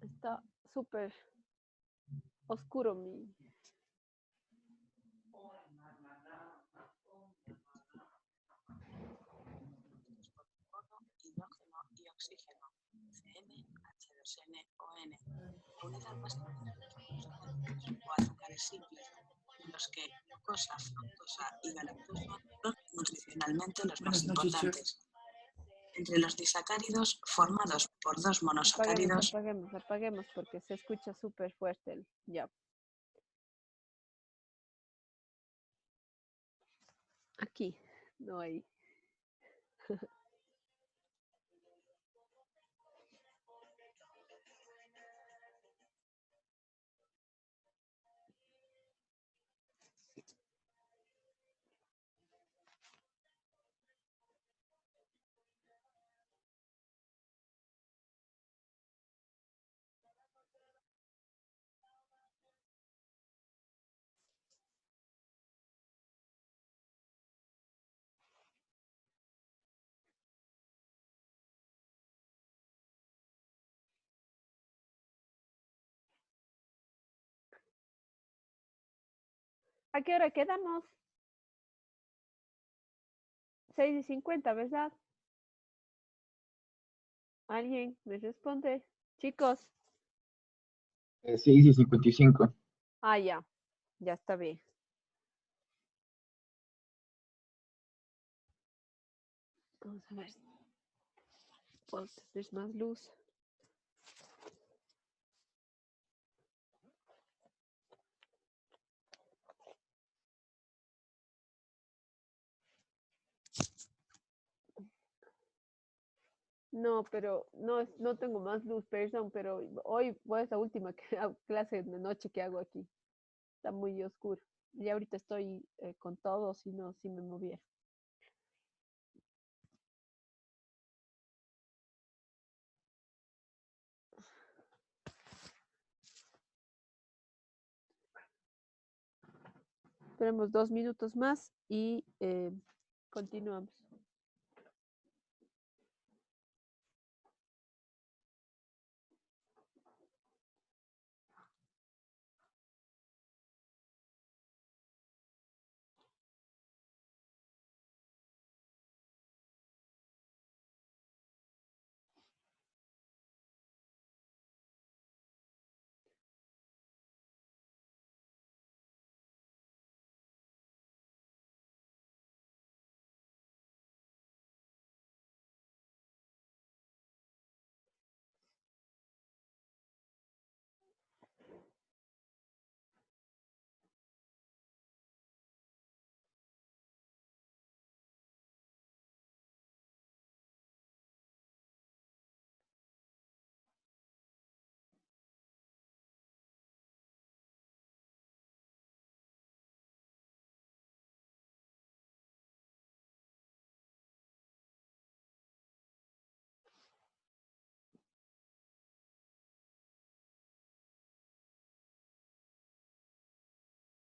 Está súper oscuro mi... Hidrógeno y oxígeno, CnH2nOn, unidad básica o azúcares simples, en los que glucosa, fructosa y galactosa son nutricionalmente los más importantes. Entre los disacáridos formados por dos monosacáridos. Apaguemos porque se escucha súper fuerte el... Ya. Aquí, no ahí. ¿A qué hora quedamos? 6:50, ¿verdad? ¿Alguien me responde? Chicos. 6:55. Ah, ya. Ya está bien. Vamos a ver. Puedo tener más luz. No, pero no tengo más luz, perdón, pero hoy fue esta última clase de noche que hago aquí. Está muy oscuro. Y ahorita estoy con todo, si no, si me moviera. Esperemos 2 minutos más y continuamos.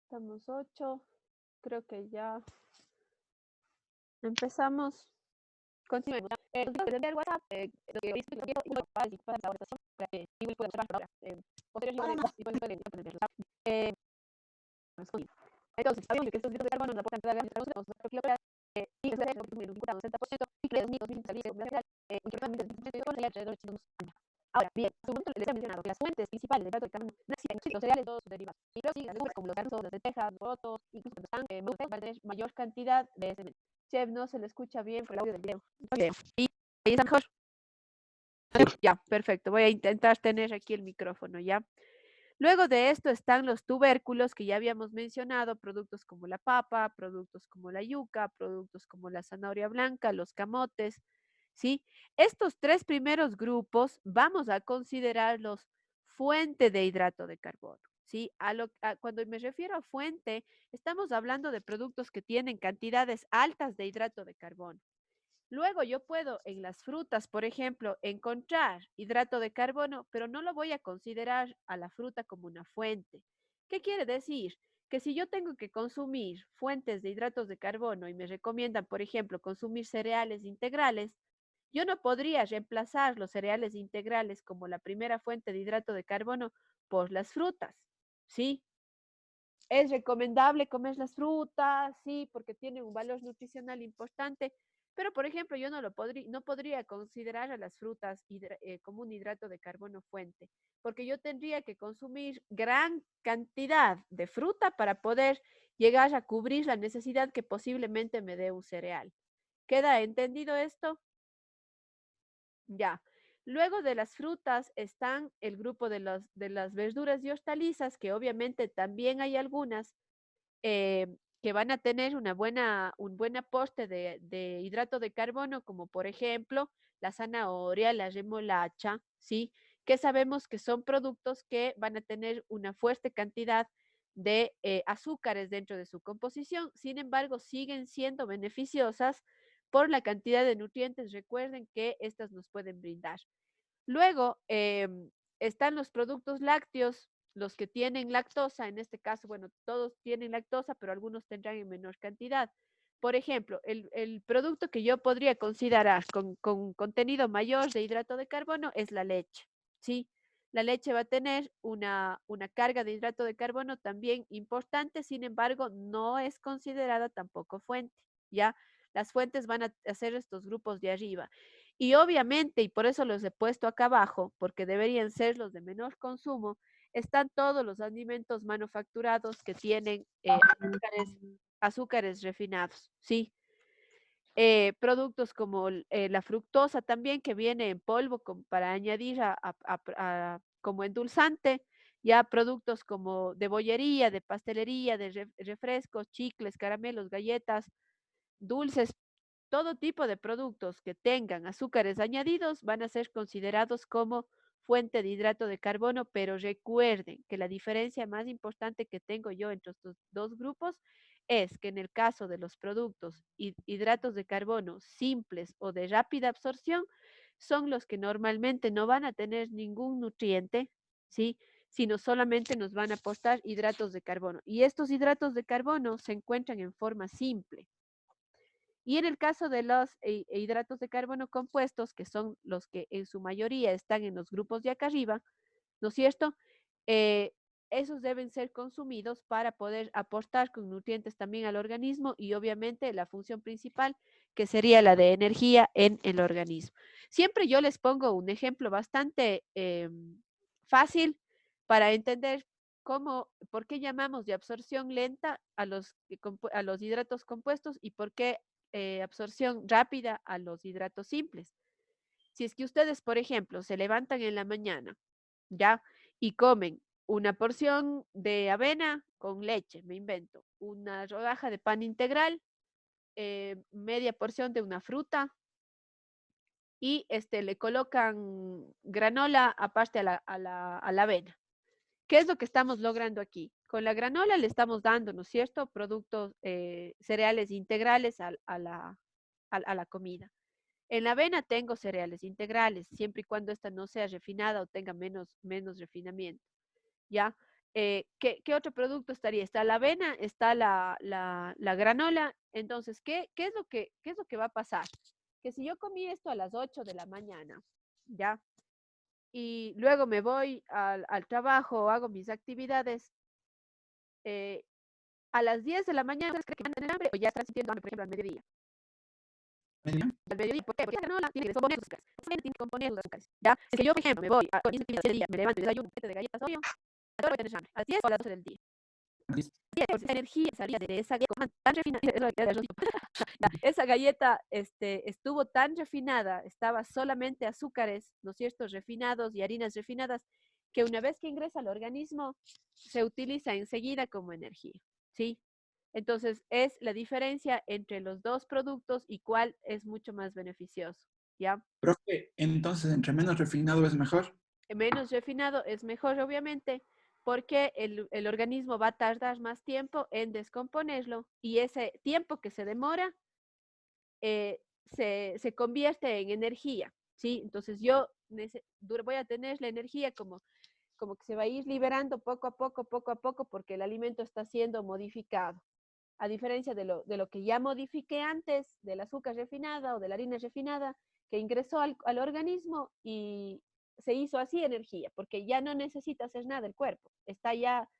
Estamos 8. Creo que ya empezamos. Continuemos. Desde el WhatsApp, lo que dice que para la votación, igual puede observar ahora. Posteriormente, entonces, sabemos que estos hidratos de carbono nos aportan cada vez más kilogramos y el cerebro consume un 60% y que 2000 alrededor de 100 años. Ahora, bien, les he mencionado que las fuentes principales de hidratos de carbono no existen los cereales o sus derivados. Y luego siguen las como los garbanzos, las lentejas, los porotos, incluso cuando están van a tener mayor cantidad de cemento. Chef, no se le escucha bien por el audio del video. ¿Y ahí está mejor? Ya, perfecto. Voy a intentar tener aquí el micrófono, ¿ya? Luego de esto están los tubérculos que ya habíamos mencionado, productos como la papa, productos como la yuca, productos como la zanahoria blanca, los camotes, ¿sí? Estos tres primeros grupos vamos a considerarlos fuente de hidrato de carbono, ¿sí? Cuando me refiero a fuente, estamos hablando de productos que tienen cantidades altas de hidrato de carbono. Luego yo puedo en las frutas, por ejemplo, encontrar hidrato de carbono, pero no lo voy a considerar a la fruta como una fuente. ¿Qué quiere decir? Que si yo tengo que consumir fuentes de hidratos de carbono y me recomiendan, por ejemplo, consumir cereales integrales, Yo no podría reemplazar los cereales integrales como la primera fuente de hidrato de carbono por las frutas, ¿sí? Es recomendable comer las frutas, sí, porque tienen un valor nutricional importante, pero por ejemplo, yo no podría considerar a las frutas como un hidrato de carbono fuente, porque yo tendría que consumir gran cantidad de fruta para poder llegar a cubrir la necesidad que posiblemente me dé un cereal. ¿Queda entendido esto? Ya. Luego de las frutas están el grupo de las verduras y hortalizas, que obviamente también hay algunas eh, que van a tener un buen aporte de hidrato de carbono, como por ejemplo la zanahoria, la remolacha, ¿sí? Que sabemos que son productos que van a tener una fuerte cantidad de azúcares dentro de su composición. Sin embargo, siguen siendo beneficiosas por la cantidad de nutrientes, recuerden que estas nos pueden brindar. Luego están los productos lácteos, los que tienen lactosa, en este caso, bueno, todos tienen lactosa, pero algunos tendrán en menor cantidad. Por ejemplo, el producto que yo podría considerar con contenido mayor de hidrato de carbono es la leche, ¿sí? La leche va a tener una carga de hidrato de carbono también importante, sin embargo, no es considerada tampoco fuente, ¿ya? Las fuentes van a ser estos grupos de arriba. Y obviamente, y por eso los he puesto acá abajo, porque deberían ser los de menor consumo, están todos los alimentos manufacturados que tienen azúcares refinados, ¿sí? Productos como la fructosa también, que viene en polvo para añadir como endulzante, ya productos como de bollería, de pastelería, de refrescos, chicles, caramelos, galletas, dulces, todo tipo de productos que tengan azúcares añadidos van a ser considerados como fuente de hidrato de carbono, pero recuerden que la diferencia más importante que tengo yo entre estos dos grupos es que en el caso de los productos hidratos de carbono simples o de rápida absorción, son los que normalmente no van a tener ningún nutriente, ¿sí? Sino solamente nos van a aportar hidratos de carbono. Y estos hidratos de carbono se encuentran en forma simple. Y en el caso de los hidratos de carbono compuestos, que son los que en su mayoría están en los grupos de acá arriba, ¿no es cierto? Eh, Esos deben ser consumidos para poder aportar con nutrientes también al organismo y obviamente la función principal, que sería la de energía en el organismo. Siempre yo les pongo un ejemplo bastante fácil para entender por qué llamamos de absorción lenta a los hidratos compuestos y por qué absorción rápida a los hidratos simples. Si es que ustedes, por ejemplo, se levantan en la mañana, ¿ya? Y comen una porción de avena con leche, me invento, una rodaja de pan integral, media porción de una fruta y le colocan granola aparte a la avena. ¿Qué es lo que estamos logrando aquí? Con la granola le estamos dando, ¿no es cierto?, productos cereales integrales a la comida. En la avena tengo cereales integrales, siempre y cuando esta no sea refinada o tenga menos refinamiento, ¿ya? ¿Qué otro producto estaría? Está la avena, está la granola. Entonces, ¿qué es lo que va a pasar? Que si yo comí esto a las 8 de la mañana, ¿ya? Y luego me voy al trabajo, hago mis actividades, eh, a las 10 de la mañana, ¿ustedes creen que van a tener hambre o ya están sintiendo hambre, por ejemplo, al mediodía? Media. Al mediodía, ¿por qué? Porque la granola tiene que descomponer sus azúcares. Tiene que descomponer sus azúcares, ¿ya? Si es que yo, por ejemplo, me voy a mis actividades del día, me levanto y desayuno un paquete de galletas Oreo, ¿a qué hora voy a tener hambre? ¿A las 10 o a las 12 del día? Listo. Esa energía salía de esa galleta tan refinada, esa galleta estuvo tan refinada, estaba solamente azúcares, ¿no es cierto?, refinados y harinas refinadas, que una vez que ingresa al organismo, se utiliza enseguida como energía, ¿sí? Entonces, es la diferencia entre los dos productos y cuál es mucho más beneficioso, ¿ya? Profe, entonces, entre menos refinado es mejor. Menos refinado es mejor, obviamente, porque el organismo va a tardar más tiempo en descomponerlo y ese tiempo que se demora se convierte en energía, ¿sí? Entonces voy a tener la energía como que se va a ir liberando poco a poco, porque el alimento está siendo modificado. A diferencia de lo que ya modifiqué antes, del azúcar refinada o de la harina refinada, que ingresó al organismo y se hizo así energía, porque ya no necesita hacer nada el cuerpo, está ya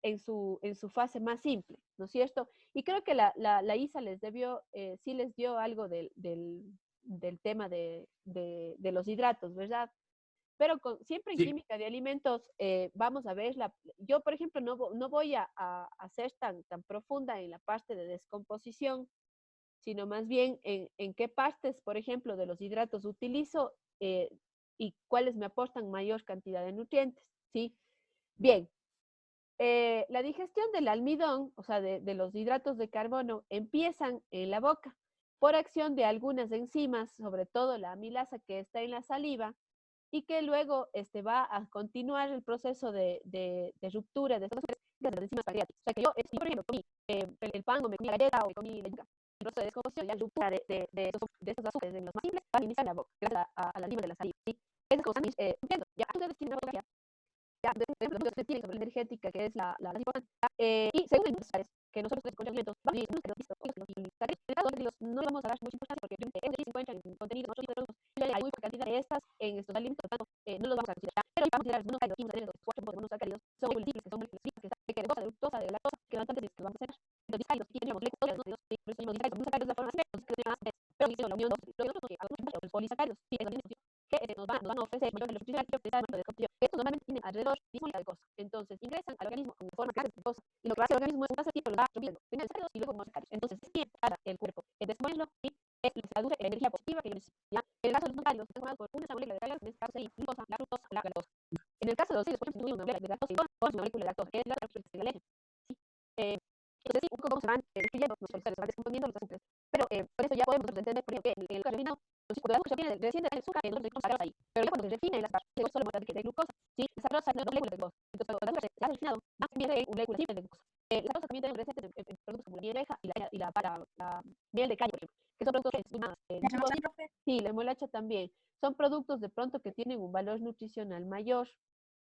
en su fase más simple, ¿no es cierto? Y creo que la ISA les debió, sí les dio algo del tema de los hidratos, ¿verdad? Pero siempre en Sí, química de alimentos vamos a ver, yo por ejemplo no voy a ser tan profunda en la parte de descomposición, sino más bien en qué partes, por ejemplo, de los hidratos utilizo y cuáles me aportan mayor cantidad de nutrientes, ¿sí? Bien, la digestión del almidón, o sea, de los hidratos de carbono, empiezan en la boca por acción de algunas enzimas, sobre todo la amilasa que está en la saliva, y que luego va a continuar el proceso de ruptura de estas enzimas pancreáticas. O sea, que yo, si por ejemplo, comí el pan o me comí la galleta o me comí la yuca, el proceso de descomposición, ya ruptura de estos azúcares en los más simples, va a iniciar en la boca, gracias a la enzima de la saliva. ¿Sí? Es como sándwich, entiendo, ya ustedes tienen una fotografía ya, de ejemplo, lo que tienen sobre la energética, que es la importante. Y según los industriales, que nosotros con alimentos, vamos a no le vamos a dar mucha importancia porque es se encuentran en contenido, otros tipos de productos, y hay muy poca cantidad de estas en estos alimentos, por tanto, no los vamos a considerar. Pero vamos a considerar los monosacáridos, vamos a tener los 4 tipos de monosacáridos, son muy múltiples, que son moléculas que de glucosa, de fructosa, de lactosa, que van tantos que vamos a hacer. Los discáridos, aquí tenemos moléculas, por eso tenemos discáridos, monosacáridos de la forma simple, que tienen más de, pero hicieron la unión de los otros, que algunos los polisacáridos, sí, es la misma que nos van a ofrecer mayor nutricional y optimizar el de estos normalmente tienen alrededor de 10 moléculas de glucosa. Entonces ingresan al organismo en forma de glucosa y lo que hace el organismo es un tiempo los va absorbiendo, primero sacarios y luego monosacarios. Entonces es tiempo para el cuerpo descomponerlo y les traduce la energía positiva que yo necesito. ¿Ya? En el caso de los monosacarios están formados por una molécula de cargas, en este caso sería glucosa, la fructosa, la galactosa. En el caso de los higos, por ejemplo, si una molécula de lactosa y una molécula de lactosa, que es la otra que es la leche. ¿Sí? Entonces, sí, un poco cómo se van destruyendo los polisacáridos, se van descomponiendo los azúcares. Pero por eso ya podemos entender, por ejemplo, que en el azúcar refinado, cuando el azúcar viene recién del azúcar, nosotros decimos sacaros ahí. Pero ya cuando se refina el azúcar, llegó solo de glucosa, ¿sí? La sacarosa no es moléculas de glucosa. Entonces, cuando el azúcar se ha refinado, va a convierte en una molécula simple de glucosa. La glucosa también tenemos presentes en productos como la miel de abeja la miel de caña, por ejemplo, que son productos que más. Sí, la remolacha también. Son productos de pronto que tienen un valor nutricional mayor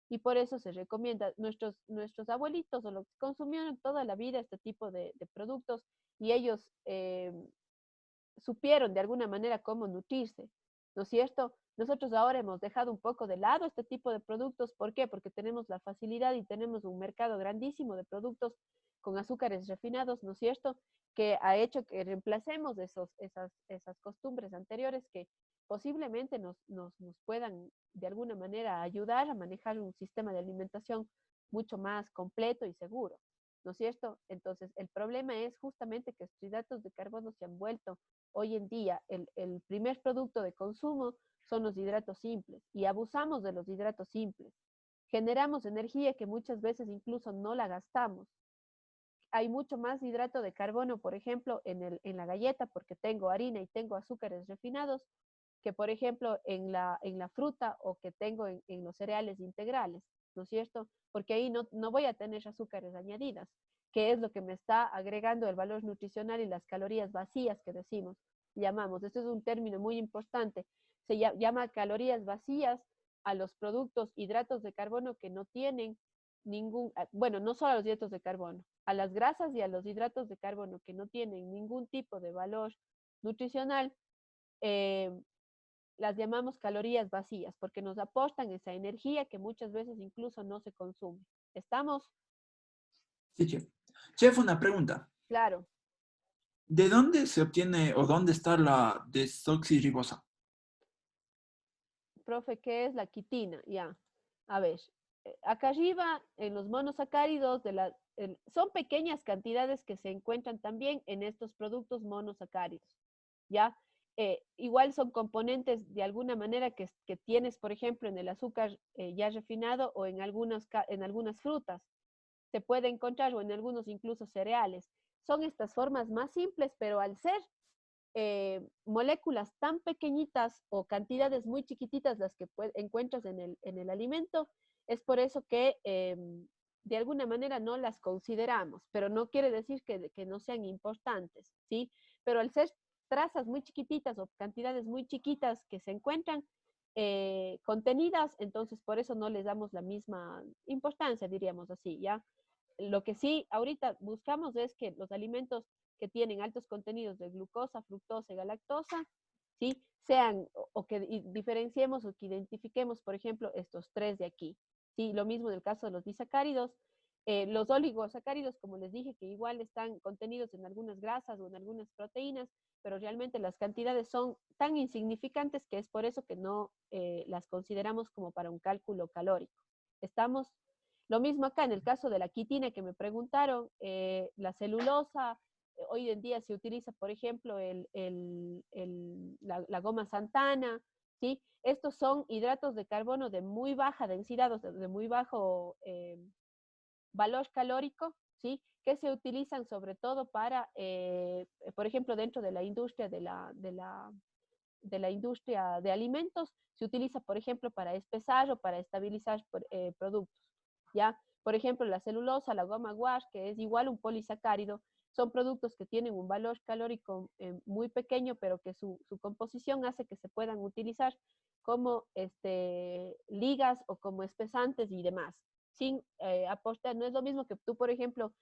y por eso se recomienda. Nuestros abuelitos o los que consumieron toda la vida este tipo de productos y ellos supieron de alguna manera cómo nutrirse, ¿no es cierto? Nosotros ahora hemos dejado un poco de lado este tipo de productos. ¿Por qué? Porque tenemos la facilidad y tenemos un mercado grandísimo de productos con azúcares refinados, ¿no es cierto? Que ha hecho que reemplacemos esas costumbres anteriores que posiblemente nos puedan de alguna manera ayudar a manejar un sistema de alimentación mucho más completo y seguro, ¿no es cierto? Entonces, el problema es justamente que estos hidratos de carbono se han vuelto hoy en día el primer producto de consumo son los hidratos simples y abusamos de los hidratos simples. Generamos energía que muchas veces incluso no la gastamos. Hay mucho más hidrato de carbono, por ejemplo, en la galleta, porque tengo harina y tengo azúcares refinados, que por ejemplo en la fruta o que tengo en los cereales integrales, ¿no es cierto? Porque ahí no voy a tener azúcares añadidas, que es lo que me está agregando el valor nutricional y las calorías vacías que decimos, llamamos. Este es un término muy importante. Se llama calorías vacías a los productos hidratos de carbono que no tienen ningún, bueno, no solo a los hidratos de carbono, a las grasas y a los hidratos de carbono que no tienen ningún tipo de valor nutricional, eh, las llamamos calorías vacías porque nos aportan esa energía que muchas veces incluso no se consume. ¿Estamos? sí, chef. Chef, una pregunta. Claro. ¿De dónde se obtiene o dónde está la desoxirribosa? Profe, ¿qué es la quitina? Ya. A ver, acá arriba en los monosacáridos son pequeñas cantidades que se encuentran también en estos productos monosacáridos, ¿ya? Igual son componentes de alguna manera que tienes, por ejemplo, en el azúcar ya refinado o en algunas frutas. Se puede encontrar o en algunos incluso cereales. Son estas formas más simples, pero al ser moléculas tan pequeñitas o cantidades muy chiquititas las que encuentras en el alimento, es por eso que de alguna manera no las consideramos, pero no quiere decir que no sean importantes, ¿sí? Pero al ser trazas muy chiquititas o cantidades muy chiquitas que se encuentran contenidas, entonces por eso no les damos la misma importancia, diríamos así, ¿ya? Lo que sí ahorita buscamos es que los alimentos que tienen altos contenidos de glucosa, fructosa y galactosa ¿sí? Sean, o que diferenciemos o que identifiquemos, por ejemplo, estos tres de aquí, ¿sí? Lo mismo en el caso de los disacáridos. Los oligosacáridos, como les dije, que igual están contenidos en algunas grasas o en algunas proteínas, pero realmente las cantidades son tan insignificantes que es por eso que no las consideramos como para un cálculo calórico. Estamos, lo mismo acá en el caso de la quitina que me preguntaron, la celulosa, hoy en día se utiliza, por ejemplo, la goma Santana, ¿sí? Estos son hidratos de carbono de muy baja densidad, de muy bajo valor calórico, ¿sí? Que se utilizan sobre todo para, por ejemplo, dentro de la industria de la industria de alimentos, se utiliza, por ejemplo, para espesar o para estabilizar productos, ¿ya? Por ejemplo, la celulosa, la goma wash, que es igual un polisacárido, son productos que tienen un valor calórico muy pequeño, pero que su composición hace que se puedan utilizar como ligas o como espesantes y demás, sin apostar. No es lo mismo que tú, por ejemplo,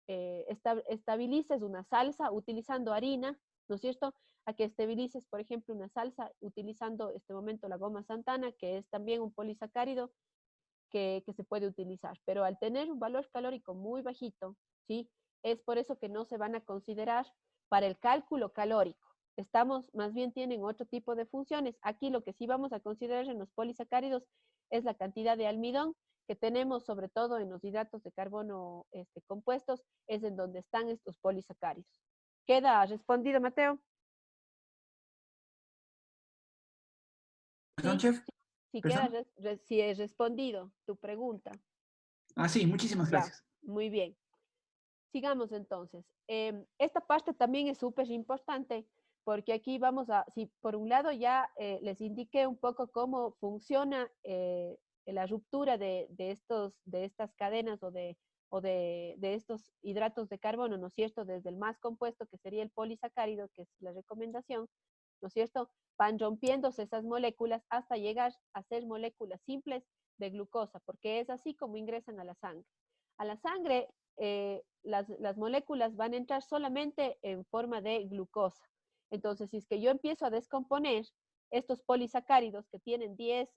estabilices una salsa utilizando harina, ¿no es cierto? A que estabilices, por ejemplo, una salsa utilizando este momento la goma Santana, que es también un polisacárido que se puede utilizar. Pero al tener un valor calórico muy bajito, ¿sí? Es por eso que no se van a considerar para el cálculo calórico. Estamos, más bien tienen otro tipo de funciones. Aquí lo que sí vamos a considerar en los polisacáridos es la cantidad de almidón que tenemos, sobre todo en los hidratos de carbono compuestos, es en donde están estos polisacáridos. ¿Queda respondido, Mateo? ¿Perdón, Sí, chef? si queda, ¿Perdón? si he respondido tu pregunta. Ah, sí, muchísimas Ya, gracias. muy bien. Sigamos entonces. Esta parte también es súper importante porque aquí vamos a, si por un lado ya les indiqué un poco cómo funciona la ruptura de estas cadenas de estos hidratos de carbono, ¿no es cierto? Desde el más compuesto, que sería el polisacárido, que es la recomendación, ¿no es cierto? Van rompiéndose esas moléculas hasta llegar a ser moléculas simples de glucosa, porque es así como ingresan a la sangre. A la sangre las moléculas van a entrar solamente en forma de glucosa. Entonces, si es que yo empiezo a descomponer estos polisacáridos que tienen 10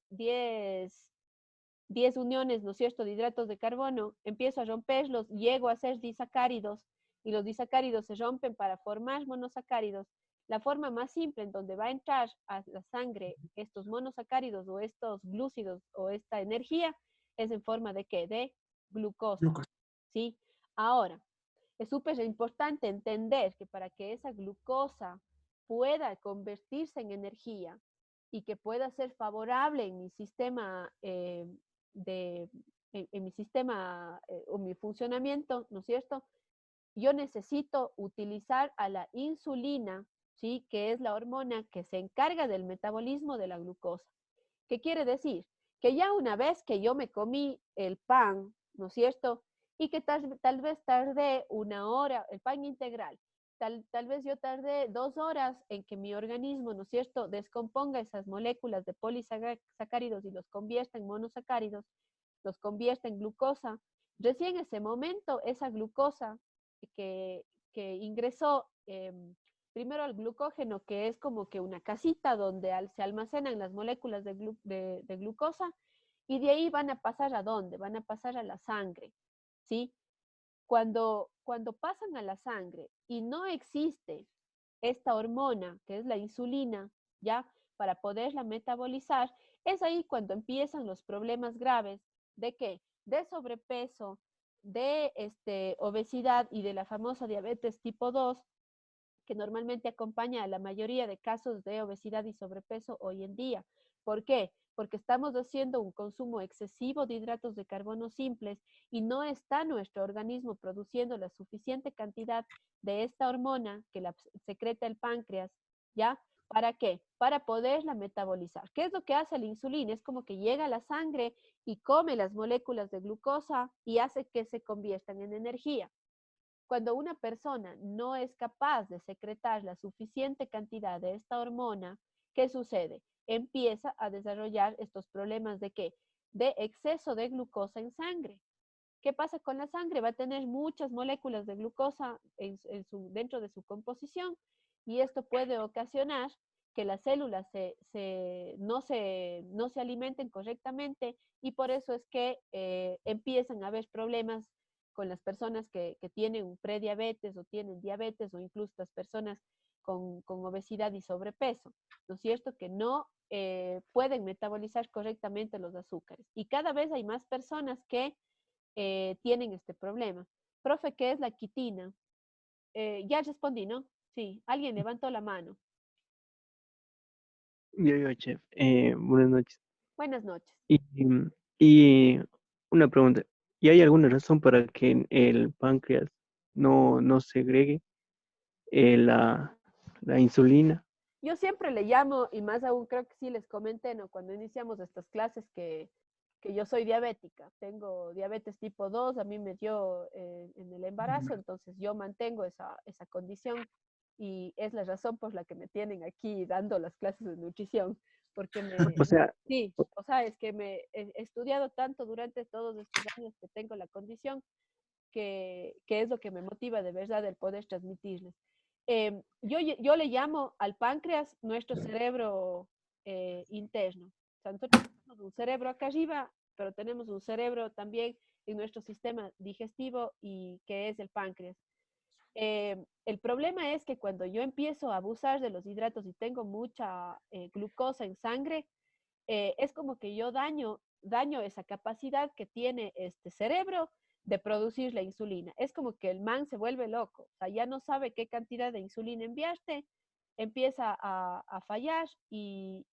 uniones, ¿no es cierto?, de hidratos de carbono, empiezo a romperlos, llego a ser disacáridos y los disacáridos se rompen para formar monosacáridos. La forma más simple en donde va a entrar a la sangre estos monosacáridos o estos glúcidos o esta energía es en forma de ¿qué? De glucosa, Lucas. ¿sí? Ahora, es súper importante entender que para que esa glucosa pueda convertirse en energía y que pueda ser favorable en mi sistema en mi sistema o mi funcionamiento, ¿no es cierto? Yo necesito utilizar a la insulina, ¿sí? Que es la hormona que se encarga del metabolismo de la glucosa. ¿Qué quiere decir? Que ya una vez que yo me comí el pan, ¿no es cierto? Y que tal vez tardé una hora, el pan integral, tal vez yo tardé 2 horas en que mi organismo, ¿no es cierto?, descomponga esas moléculas de polisacáridos y los convierta en monosacáridos, los convierta en glucosa. Recién en ese momento, esa glucosa que, que ingresó primero al glucógeno, que es como que una casita donde se almacenan las moléculas de glucosa, y de ahí van a pasar a dónde? Van a pasar a la sangre, ¿sí? Cuando pasan a la sangre y no existe esta hormona, que es la insulina, ¿ya? Para poderla metabolizar, es ahí cuando empiezan los problemas graves de qué? De sobrepeso, de obesidad y de la famosa diabetes tipo 2, que normalmente acompaña a la mayoría de casos de obesidad y sobrepeso hoy en día. ¿Por qué? Porque estamos haciendo un consumo excesivo de hidratos de carbono simples y no está nuestro organismo produciendo la suficiente cantidad de esta hormona que la secreta el páncreas, ¿ya? ¿Para qué? Para poderla metabolizar. ¿Qué es lo que hace la insulina? Es como que llega a la sangre y come las moléculas de glucosa y hace que se conviertan en energía. Cuando una persona no es capaz de secretar la suficiente cantidad de esta hormona, ¿qué sucede? Empieza a desarrollar estos problemas de qué? De exceso de glucosa en sangre. ¿Qué pasa con la sangre? Va a tener muchas moléculas de glucosa dentro de su composición y esto puede ocasionar que las células no se alimenten correctamente y por eso es que empiezan a haber problemas con las personas que tienen prediabetes o tienen diabetes o incluso las personas con obesidad y sobrepeso, ¿no es cierto? Que no pueden metabolizar correctamente los azúcares. Y cada vez hay más personas que tienen este problema. Profe, ¿qué es la quitina? Ya respondí, ¿no? Sí, alguien levantó la mano. Yo, chef. Buenas noches. Buenas noches. Y, y una pregunta. ¿Y hay alguna razón para que el páncreas no segregue la insulina? Yo siempre le llamo, y más aún creo que sí les comenté, ¿no? Cuando iniciamos estas clases que yo soy diabética, tengo diabetes tipo 2, a mí me dio en el embarazo, entonces yo mantengo esa condición y es la razón por la que me tienen aquí dando las clases de nutrición, porque O sea, sí, o sea, es que me he estudiado tanto durante todos estos años que tengo la condición que es lo que me motiva de verdad el poder transmitirles. Yo le llamo al páncreas nuestro cerebro interno. O sea, nosotros tenemos un cerebro acá arriba, pero tenemos un cerebro también en nuestro sistema digestivo y que es el páncreas. El problema es que cuando yo empiezo a abusar de los hidratos y tengo mucha glucosa en sangre, es como que yo daño esa capacidad que tiene este cerebro de producir la insulina. Es como que el man se vuelve loco, o sea, ya no sabe qué cantidad de insulina enviaste, empieza a fallar y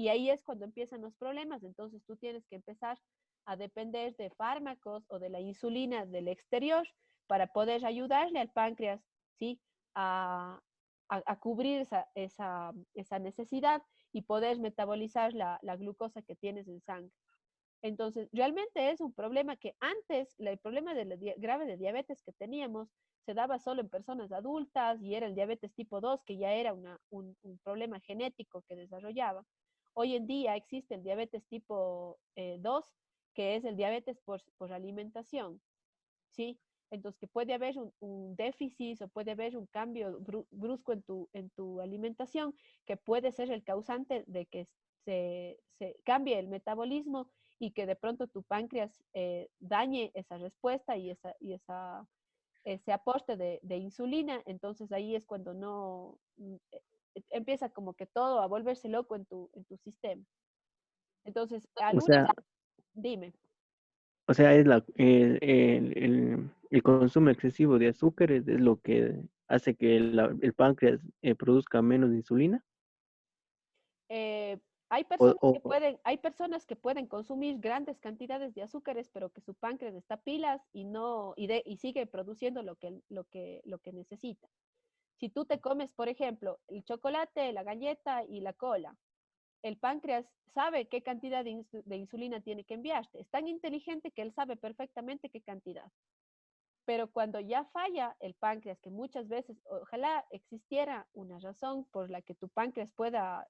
ahí es cuando empiezan los problemas. Entonces tú tienes que empezar a depender de fármacos o de la insulina del exterior para poder ayudarle al páncreas, ¿sí? A, a cubrir esa necesidad y poder metabolizar la glucosa que tienes en sangre. Entonces, realmente es un problema que antes, el problema grave de diabetes que teníamos se daba solo en personas adultas y era el diabetes tipo 2, que ya era un problema genético que desarrollaba. Hoy en día existe el diabetes tipo 2, que es el diabetes por alimentación, ¿sí? Entonces, que puede haber un déficit o puede haber un cambio brusco en tu alimentación que puede ser el causante de que se cambie el metabolismo y que de pronto tu páncreas dañe esa respuesta ese aporte de insulina. Entonces, ahí es cuando no empieza como que todo a volverse loco en tu sistema. Entonces, al o único, sea, dime. o sea, es el consumo excesivo de azúcares es lo que hace que el páncreas produzca menos insulina. Eh, O, o, hay personas que pueden consumir grandes cantidades de azúcares, pero que su páncreas está pilas y no y sigue produciendo lo que necesita. Si tú te comes, por ejemplo, el chocolate, la galleta y la cola, el páncreas sabe qué cantidad de insulina tiene que enviarte. Es tan inteligente que él sabe perfectamente qué cantidad. Pero cuando ya falla el páncreas, que muchas veces, ojalá existiera una razón por la que tu páncreas pueda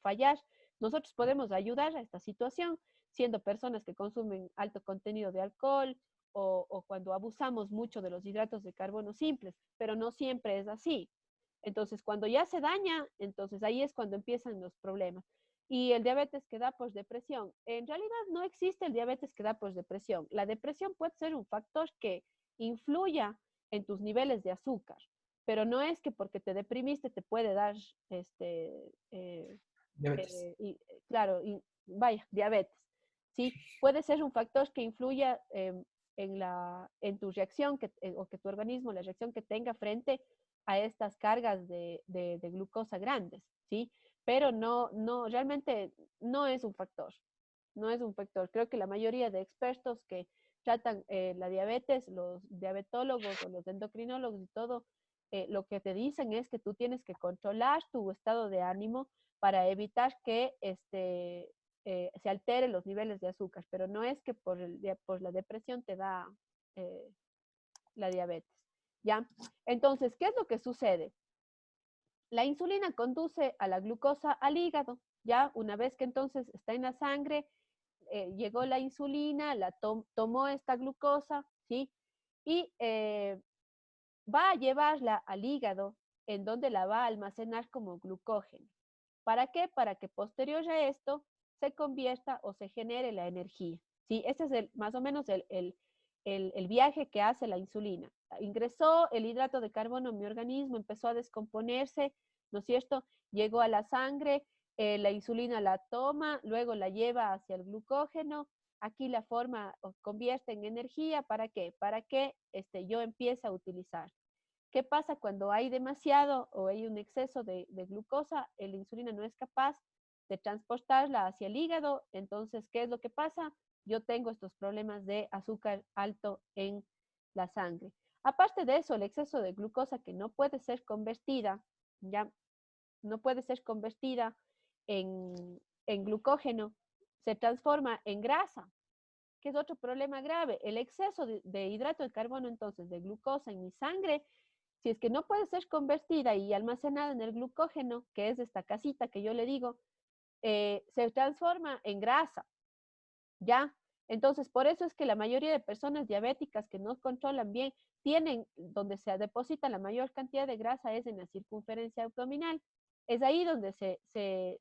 fallar, nosotros podemos ayudar a esta situación, siendo personas que consumen alto contenido de alcohol o cuando abusamos mucho de los hidratos de carbono simples, pero no siempre es así. Entonces, cuando ya se daña, entonces ahí es cuando empiezan los problemas. Y el diabetes que da por depresión. En realidad no existe el diabetes que da por depresión. La depresión puede ser un factor que influya en tus niveles de azúcar, pero no es que porque te deprimiste te puede dar, Diabetes. claro, vaya, diabetes, ¿sí? Puede ser un factor que influya en tu reacción o que tu organismo, la reacción que tenga frente a estas cargas de glucosa grandes, ¿sí? Pero realmente no es un factor, no es un factor. Creo que la mayoría de expertos que tratan la diabetes, los diabetólogos o los endocrinólogos y todo, lo que te dicen es que tú tienes que controlar tu estado de ánimo para evitar que se alteren los niveles de azúcar, pero no es que por la depresión te da eh, la diabetes, ¿ya? Entonces, ¿qué es lo que sucede? La insulina conduce a la glucosa al hígado, ¿ya? Una vez que entonces está en la sangre, llegó la insulina, tomó esta glucosa, ¿sí? Y va a llevarla al hígado en donde la va a almacenar como glucógeno. ¿Para qué? Para que posterior a esto se convierta o se genere la energía. ¿Sí? Este es más o menos el viaje que hace la insulina. Ingresó el hidrato de carbono en mi organismo, empezó a descomponerse, ¿no es cierto? Llegó a la sangre, la insulina la toma, luego la lleva hacia el glucógeno, aquí la forma o convierte en energía. ¿Para qué? Para que yo empiece a utilizar. ¿Qué pasa cuando hay demasiado o hay un exceso de glucosa? La insulina no es capaz de transportarla hacia el hígado. Entonces, ¿qué es lo que pasa? Yo tengo estos problemas de azúcar alto en la sangre. Aparte de eso, el exceso de glucosa que no puede ser convertida, ya no puede ser convertida en glucógeno, se transforma en grasa, que es otro problema grave. El exceso de hidrato de carbono, entonces, de glucosa en mi sangre, si es que no puede ser convertida y almacenada en el glucógeno, que es esta casita que yo le digo, se transforma en grasa, ¿ya? Entonces, por eso es que la mayoría de personas diabéticas que no controlan bien, tienen, donde se deposita la mayor cantidad de grasa es en la circunferencia abdominal. Es ahí donde se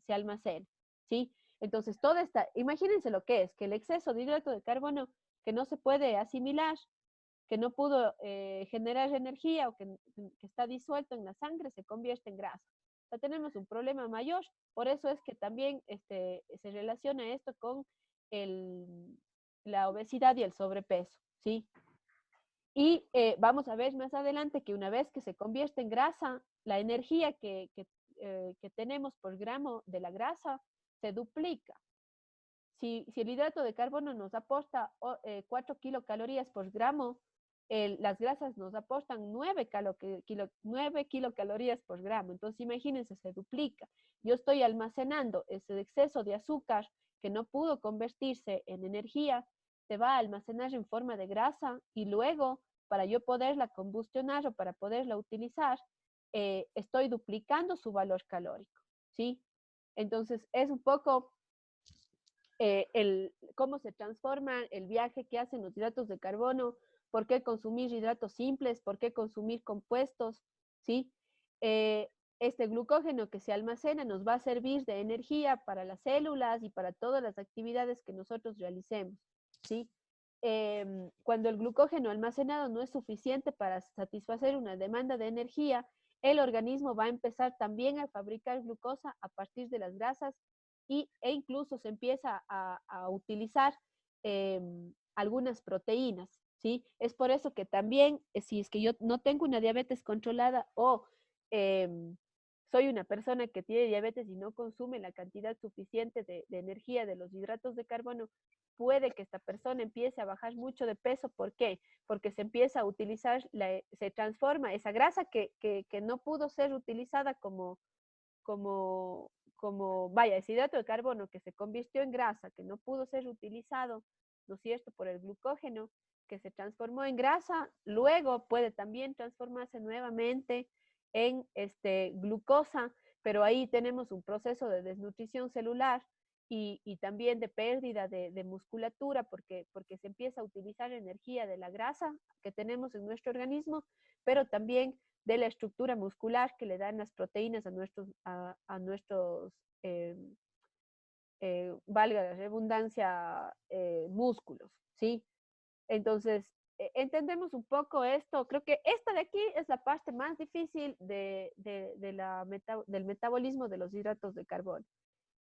almacena, ¿sí? Entonces, toda esta, imagínense lo que es, que el exceso de hidrato de carbono que no se puede asimilar, que no pudo generar energía o que está disuelto en la sangre, se convierte en grasa. O sea, tenemos un problema mayor, por eso es que también se relaciona esto con la obesidad y el sobrepeso, ¿sí? Y vamos a ver más adelante que una vez que se convierte en grasa, la energía que tenemos por gramo de la grasa se duplica. Si el hidrato de carbono nos aporta 4 kilocalorías por gramo, las grasas nos aportan 9 kilocalorías por gramo. Entonces, imagínense, se duplica. Yo estoy almacenando ese exceso de azúcar que no pudo convertirse en energía, se va a almacenar en forma de grasa y luego, para yo poderla combustionar o para poderla utilizar, estoy duplicando su valor calórico, ¿sí? Entonces, es un poco cómo se transforma el viaje que hacen los hidratos de carbono, por qué consumir hidratos simples, por qué consumir compuestos, ¿sí? Este glucógeno que se almacena nos va a servir de energía para las células y para todas las actividades que nosotros realicemos, ¿sí? Cuando el glucógeno almacenado no es suficiente para satisfacer una demanda de energía, el organismo va a empezar también a fabricar glucosa a partir de las grasas e incluso se empieza a utilizar algunas proteínas, ¿sí? Es por eso que también, si es que yo no tengo una diabetes controlada o soy una persona que tiene diabetes y no consume la cantidad suficiente de energía de los hidratos de carbono, puede que esta persona empiece a bajar mucho de peso. ¿Por qué? Porque se empieza a utilizar, se transforma esa grasa que no pudo ser utilizada como vaya, ese hidrato de carbono que se convirtió en grasa, que no pudo ser utilizado, ¿no es cierto?, por el glucógeno, que se transformó en grasa, luego puede también transformarse nuevamente en glucosa, pero ahí tenemos un proceso de desnutrición celular y también de pérdida de musculatura, porque se empieza a utilizar energía de la grasa que tenemos en nuestro organismo, pero también de la estructura muscular que le dan las proteínas a nuestros valga la redundancia, músculos, ¿sí? Entonces, entendemos un poco esto. Creo que esta de aquí es la parte más difícil del metabolismo de los hidratos de carbono.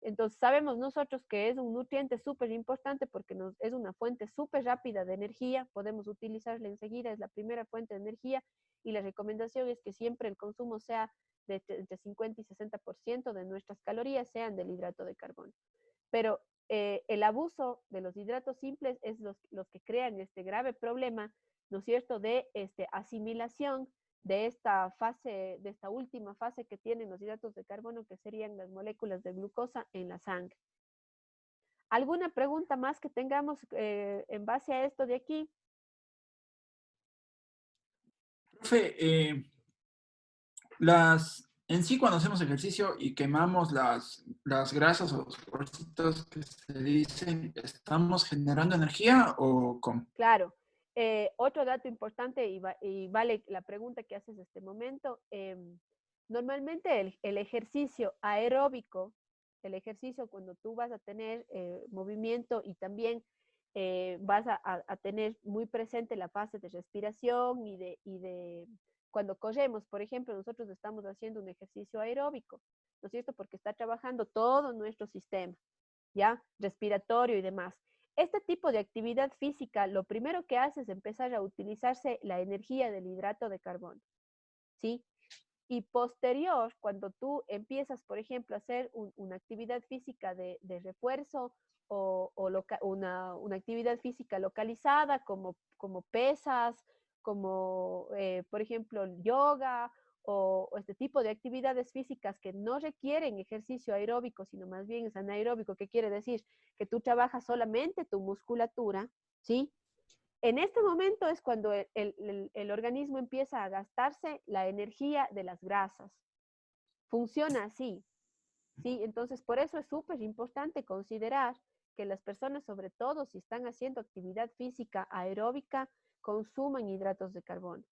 Entonces, sabemos nosotros que es un nutriente súper importante porque es una fuente súper rápida de energía, podemos utilizarla enseguida, es la primera fuente de energía y la recomendación es que siempre el consumo sea de entre 50 y 60% de nuestras calorías sean del hidrato de carbono. Pero el abuso de los hidratos simples es los que crean este grave problema, ¿no es cierto?, de asimilación de esta fase, de esta última fase que tienen los hidratos de carbono, que serían las moléculas de glucosa en la sangre. ¿Alguna pregunta más que tengamos en base a esto de aquí? Profe, en sí cuando hacemos ejercicio y quemamos las grasas o los grasitos que se dicen, ¿estamos generando energía o cómo? Claro. Otro dato importante y vale la pregunta que haces en este momento, Normalmente el ejercicio aeróbico, el ejercicio cuando tú vas a tener movimiento y también vas a tener muy presente la fase de respiración y de cuando corremos, por ejemplo, nosotros estamos haciendo un ejercicio aeróbico, ¿no es cierto? Porque está trabajando todo nuestro sistema, ¿ya? Respiratorio y demás. Este tipo de actividad física, lo primero que hace es empezar a utilizarse la energía del hidrato de carbono, ¿sí? Y posterior, cuando tú empiezas, por ejemplo, a hacer una actividad física de refuerzo una actividad física localizada como pesas, como, por ejemplo, yoga o este tipo de actividades físicas que no requieren ejercicio aeróbico, sino más bien es anaeróbico, que quiere decir que tú trabajas solamente tu musculatura, ¿sí? En este momento es cuando el organismo empieza a gastarse la energía de las grasas. Funciona así, ¿sí? Entonces, por eso es súper importante considerar que las personas, sobre todo si están haciendo actividad física aeróbica, consuman hidratos de carbono.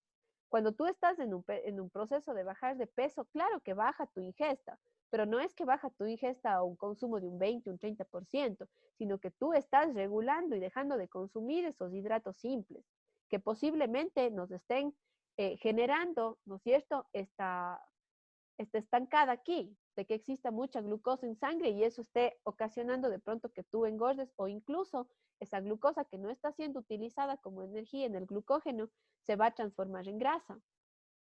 Cuando tú estás en un proceso de bajar de peso, claro que baja tu ingesta, pero no es que baja tu ingesta a un consumo de un 20, un 30%, sino que tú estás regulando y dejando de consumir esos hidratos simples, que posiblemente nos estén generando, ¿no es cierto?, está estancada aquí, de que exista mucha glucosa en sangre y eso esté ocasionando de pronto que tú engordes o incluso esa glucosa que no está siendo utilizada como energía en el glucógeno se va a transformar en grasa.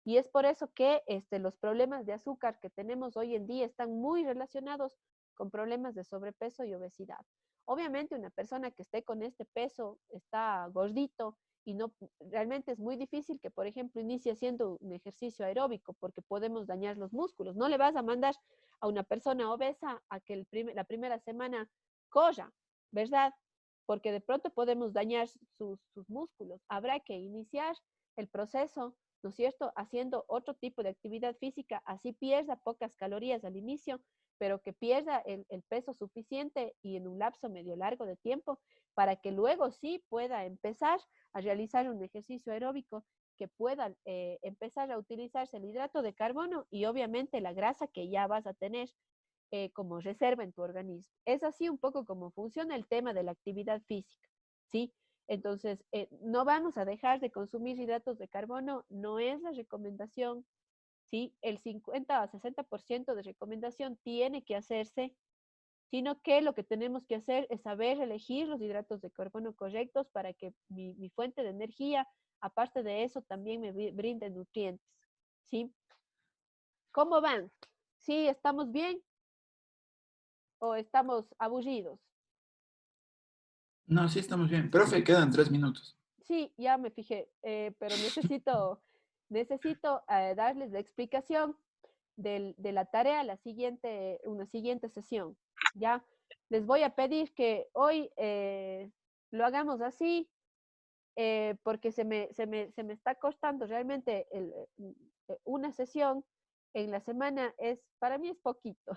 Y es por eso que los problemas de azúcar que tenemos hoy en día están muy relacionados con problemas de sobrepeso y obesidad. Obviamente una persona que esté con este peso está gordito y no realmente es muy difícil que, por ejemplo, inicie haciendo un ejercicio aeróbico porque podemos dañar los músculos. No le vas a mandar a una persona obesa a que la primera semana corra, ¿verdad? Porque de pronto podemos dañar sus músculos. Habrá que iniciar el proceso, ¿no es cierto?, haciendo otro tipo de actividad física, así pierda pocas calorías al inicio, pero que pierda el peso suficiente y en un lapso medio largo de tiempo para que luego sí pueda empezar a realizar un ejercicio aeróbico que pueda empezar a utilizarse el hidrato de carbono y obviamente la grasa que ya vas a tener como reserva en tu organismo. Es así un poco como funciona el tema de la actividad física, ¿sí? Entonces, no vamos a dejar de consumir hidratos de carbono, no es la recomendación, ¿sí? El 50 a 60% de recomendación tiene que hacerse, sino que lo que tenemos que hacer es saber elegir los hidratos de carbono correctos para que mi fuente de energía, aparte de eso, también me brinde nutrientes, ¿sí? ¿Cómo van? ¿Sí estamos bien o estamos aburridos? No, sí estamos bien. Profe, quedan 3 minutos. Sí, ya me fijé, pero necesito darles la explicación de la tarea, una siguiente sesión. Ya, les voy a pedir que hoy lo hagamos así, porque se me está costando realmente una sesión en la semana para mí es poquito.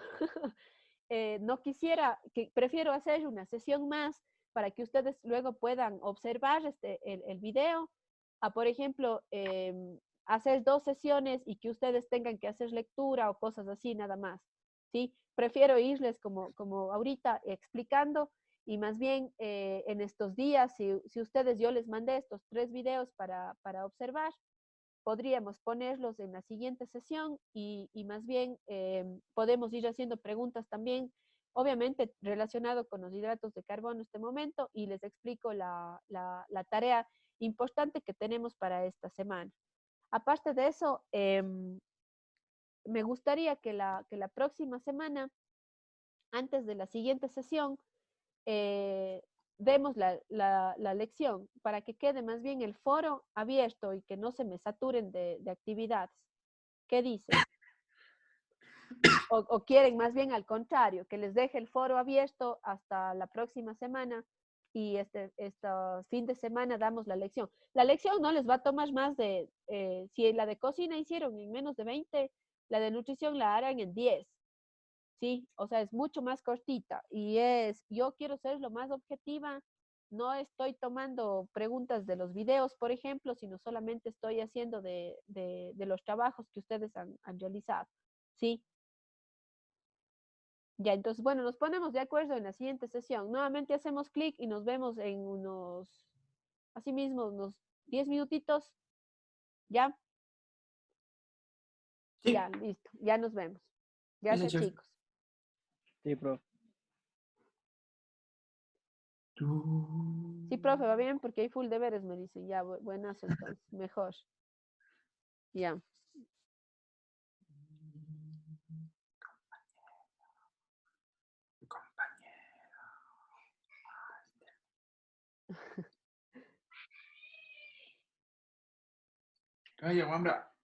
No quisiera, que prefiero hacer una sesión más para que ustedes luego puedan observar el video, por ejemplo, hacer 2 sesiones y que ustedes tengan que hacer lectura o cosas así nada más, ¿sí? Prefiero irles como ahorita explicando y más bien en estos días, si ustedes, yo les mandé estos 3 videos para observar, podríamos ponerlos en la siguiente sesión y más bien podemos ir haciendo preguntas también, obviamente relacionado con los hidratos de carbono en este momento y les explico la tarea importante que tenemos para esta semana. Aparte de eso, me gustaría que la próxima semana, antes de la siguiente sesión, eh, demos la lección para que quede más bien el foro abierto y que no se me saturen de actividades. ¿Qué dicen? O quieren más bien al contrario, que les deje el foro abierto hasta la próxima semana y este fin de semana damos la lección. La lección no les va a tomar más si la de cocina hicieron en menos de 20, la de nutrición la harán en 10. ¿Sí? O sea, es mucho más cortita y yo quiero ser lo más objetiva no estoy tomando preguntas de los videos, por ejemplo, sino solamente estoy haciendo de los trabajos que ustedes han realizado. ¿Sí? Ya, entonces, bueno, nos ponemos de acuerdo en la siguiente sesión. Nuevamente hacemos clic y nos vemos en así mismo, unos 10 minutitos. ¿Ya? Sí, Ya, listo. Ya nos vemos. sí, Gracias, teacher. chicos. Sí, profe. Sí, profe, va bien porque hay full deberes, me dicen. Ya, buenazo entonces. Mejor. Ya. Calla, Wambra.